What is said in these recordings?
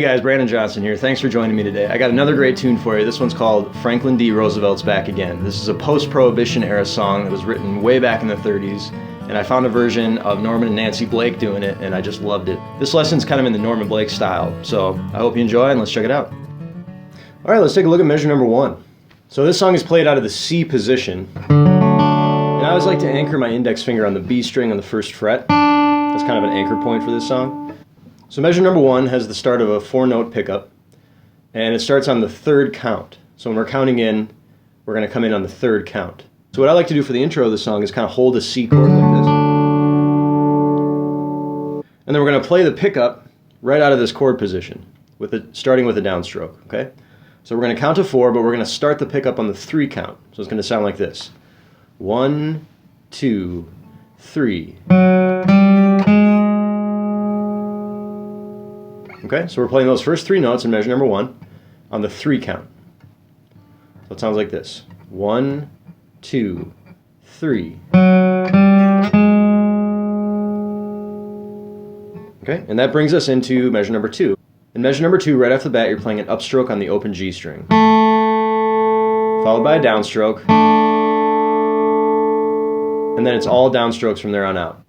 guys, Brandon Johnson here. Thanks for joining me today. I got another great tune for you. This one's called Franklin D. Roosevelt's Back Again. This is a post-Prohibition era song that was written way back in the 30s, and I found a version of Norman and Nancy Blake doing it, and I just loved it. This lesson's kind of in the Norman Blake style, so I hope you enjoy, and let's check it out. All right, let's take a look at measure number 1. So this song is played out of the C position, and I always like to anchor my index finger on the B string on the 1st fret. That's kind of an anchor point for this song. So measure number 1 has the start of a 4-note pickup, and it starts on the 3rd count. So when we're counting in, we're going to come in on the 3rd count. So what I like to do for the intro of the song is kind of hold a C chord like this. And then we're going to play the pickup right out of this chord position, starting with a downstroke, okay? So we're going to count to 4, but we're going to start the pickup on the 3 count. So it's going to sound like this. 1, 2, 3. Okay, so we're playing those first 3 notes in measure number 1 on the 3 count. So it sounds like this. 1, 2, 3. Okay, and that brings us into measure number 2. In measure number 2, right off the bat, you're playing an upstroke on the open G string, followed by a downstroke, and then it's all downstrokes from there on out.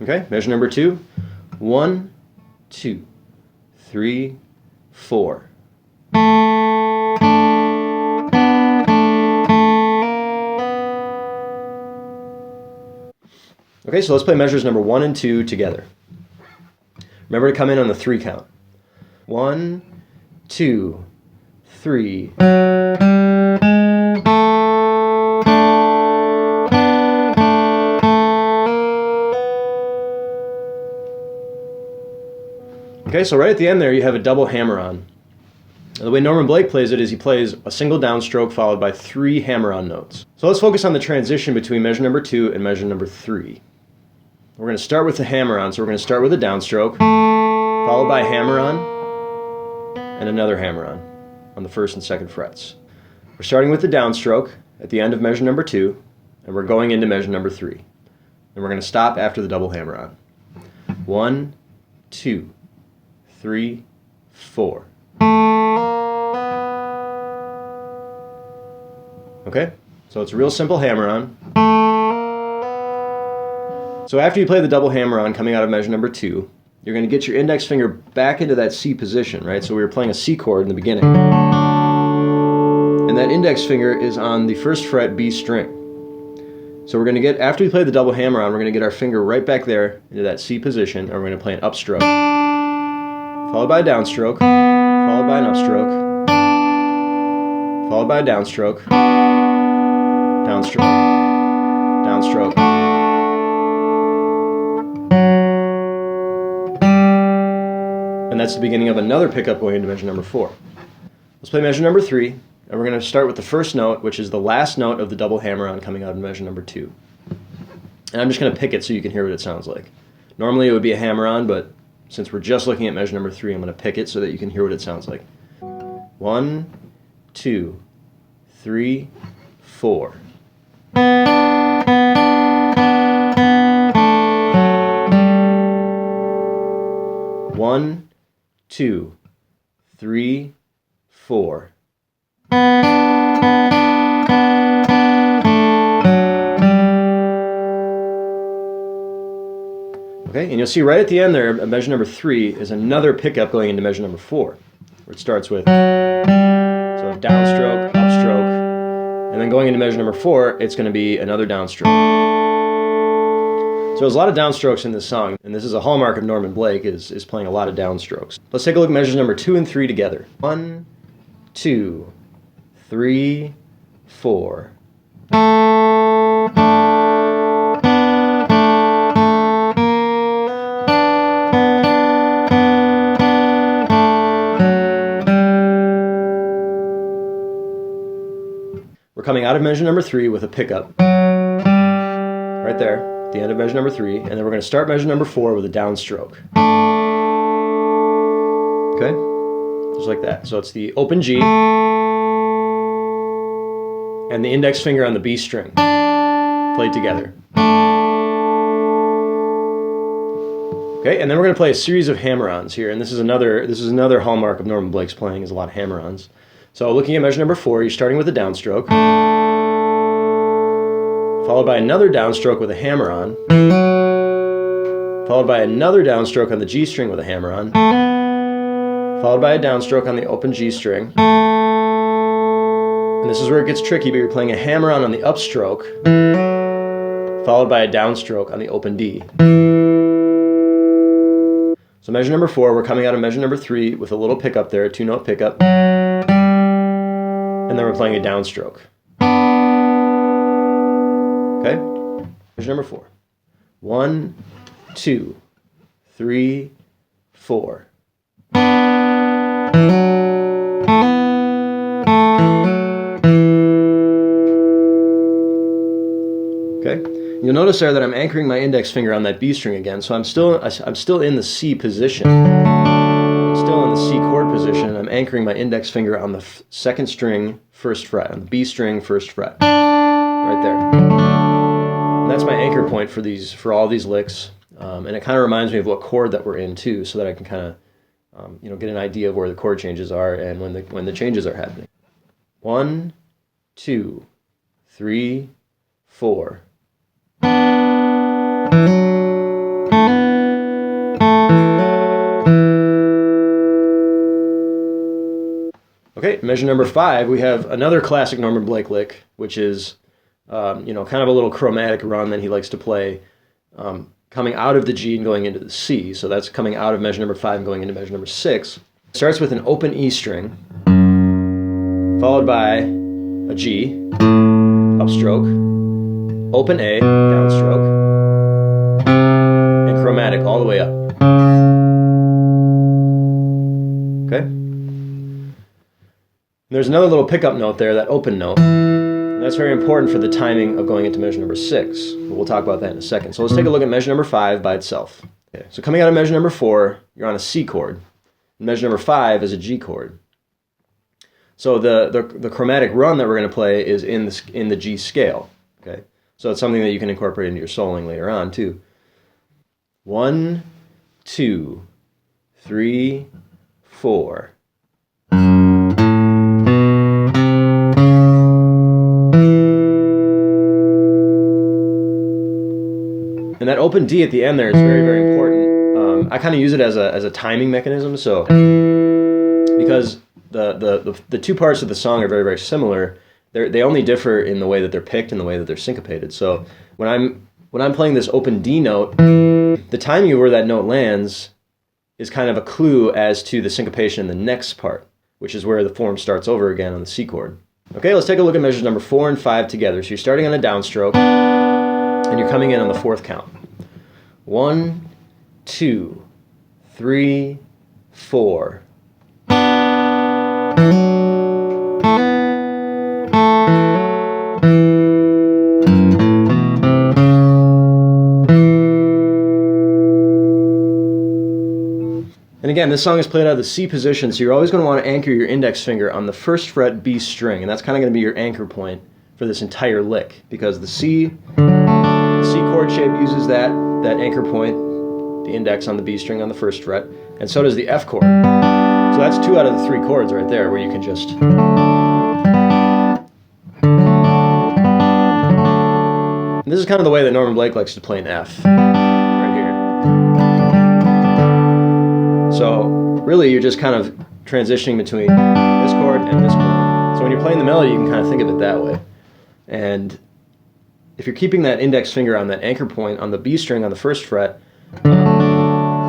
Okay, measure number 2. 1, 2, 3, 4. Okay, so let's play measures number 1 and 2 together. Remember to come in on the 3 count. 1, 2, 3. Okay, so right at the end there you have a double hammer-on. The way Norman Blake plays it is he plays a single downstroke followed by 3 hammer-on notes. So let's focus on the transition between measure number 2 and measure number 3. We're going to start with the hammer-on, so we're going to start with a downstroke, followed by a hammer-on, and another hammer-on on the 1st and 2nd frets. We're starting with the downstroke at the end of measure number 2, and we're going into measure number 3. And we're going to stop after the double hammer-on. 1, 2, 3, 4. Okay, so it's a real simple hammer-on. So after you play the double hammer-on coming out of measure number 2, you're going to get your index finger back into that C position, right? So we were playing a C chord in the beginning. And that index finger is on the 1st fret B string. So we're going to get, after we play the double hammer-on, we're going to get our finger right back there into that C position, and we're going to play an upstroke, followed by a downstroke, followed by an upstroke, followed by a downstroke, downstroke, downstroke. And that's the beginning of another pickup going into measure number 4. Let's play measure number 3, and we're going to start with the 1st note, which is the last note of the double hammer-on coming out of measure number 2. And I'm just going to pick it so you can hear what it sounds like. Normally it would be a hammer-on, but since we're just looking at measure number 3, I'm going to pick it so that you can hear what it sounds like. 1, 2, 3, 4. One, 2, 3, 4. Okay, and you'll see right at the end there, measure number 3 is another pickup going into measure number 4, where it starts with so downstroke, upstroke, and then going into measure number 4, it's going to be another downstroke. So there's a lot of downstrokes in this song, and this is a hallmark of Norman Blake, is playing a lot of downstrokes. Let's take a look at measures number 2 and 3 together. 1, 2, 3, 4. We're coming out of measure number 3 with a pickup right there at the end of measure number 3, and then we're going to start measure number 4 with a downstroke. Okay, just like that. So it's the open G and the index finger on the B string played together. Okay, and then we're going to play a series of hammer-ons here, and this is another hallmark of Norman Blake's playing, is a lot of hammer-ons. So looking at measure number 4, you're starting with a downstroke, followed by another downstroke with a hammer-on, followed by another downstroke on the G string with a hammer-on, followed by a downstroke on the open G string. And this is where it gets tricky, but you're playing a hammer-on the upstroke, followed by a downstroke on the open D. So measure number 4, we're coming out of measure number 3 with a little pickup there, a 2-note pickup, and then we're playing a downstroke. Okay? Measure number 4. 1, 2, 3, 4. Okay? You'll notice there that I'm anchoring my index finger on that B string again, so I'm still in the C position. I'm still in the C chord position, and I'm anchoring my index finger on the second string, 1st fret, on the B string, 1st fret, right there. And that's my anchor point for all these licks, and it kind of reminds me of what chord that we're in too, so that I can kind of get an idea of where the chord changes are and when the changes are happening. 1, 2, 3, 4. Okay, measure number 5, we have another classic Norman Blake lick, which is, kind of a little chromatic run that he likes to play, coming out of the G and going into the C. So that's coming out of measure number 5 and going into measure number 6. It starts with an open E string, followed by a G, upstroke, open A, downstroke, and chromatic all the way up. Okay? There's another little pickup note there, that open note. And that's very important for the timing of going into measure number 6. But we'll talk about that in a second. So let's take a look at measure number 5 by itself. Okay, so coming out of measure number 4, you're on a C chord. And measure number 5 is a G chord. So the chromatic run that we're going to play is in the G scale. Okay, so it's something that you can incorporate into your soloing later on too. 1, 2, 3, 4. And that open D at the end there is very, very important. I kind of use it as a timing mechanism. So because the two parts of the song are very, very similar, they only differ in the way that they're picked and the way that they're syncopated. So when I'm playing this open D note, the timing of where that note lands is kind of a clue as to the syncopation in the next part, which is where the form starts over again on the C chord. Okay, let's take a look at measures number 4 and 5 together. So you're starting on a downstroke, and you're coming in on the 4th count. 1, 2, 3, 4. And again, this song is played out of the C position, so you're always going to want to anchor your index finger on the 1st fret B string, and that's kind of going to be your anchor point for this entire lick, because the C chord shape uses that anchor point, the index on the B string on the 1st fret, and so does the F chord. So that's 2 out of the 3 chords right there, where you can just... And this is kind of the way that Norman Blake likes to play an F, right here. So really you're just kind of transitioning between this chord and this chord. So when you're playing the melody, you can kind of think of it that way. And if you're keeping that index finger on that anchor point on the B string on the 1st fret,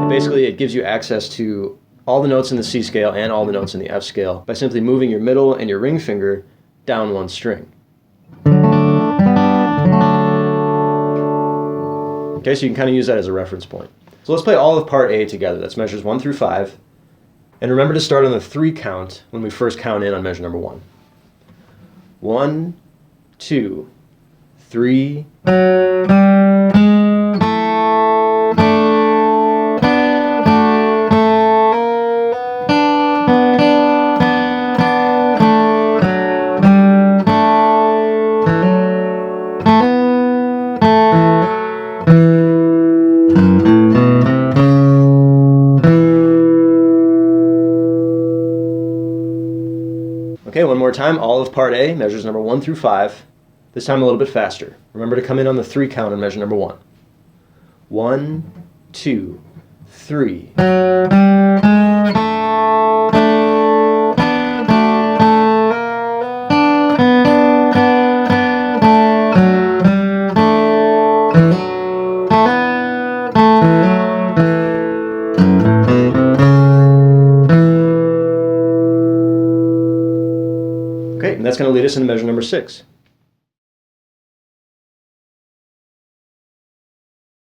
basically it gives you access to all the notes in the C scale and all the notes in the F scale by simply moving your middle and your ring finger down one string. Okay, so you can kind of use that as a reference point. So let's play all of part A together. That's measures 1 through 5. And remember to start on the 3 count when we first count in on measure number 1. 1, 2, 3. Okay, one more time. All of part A, measures number 1 through 5. This time a little bit faster. Remember to come in on the 3 count on measure number 1. 1, 2, 3. Okay, and that's going to lead us into measure number 6.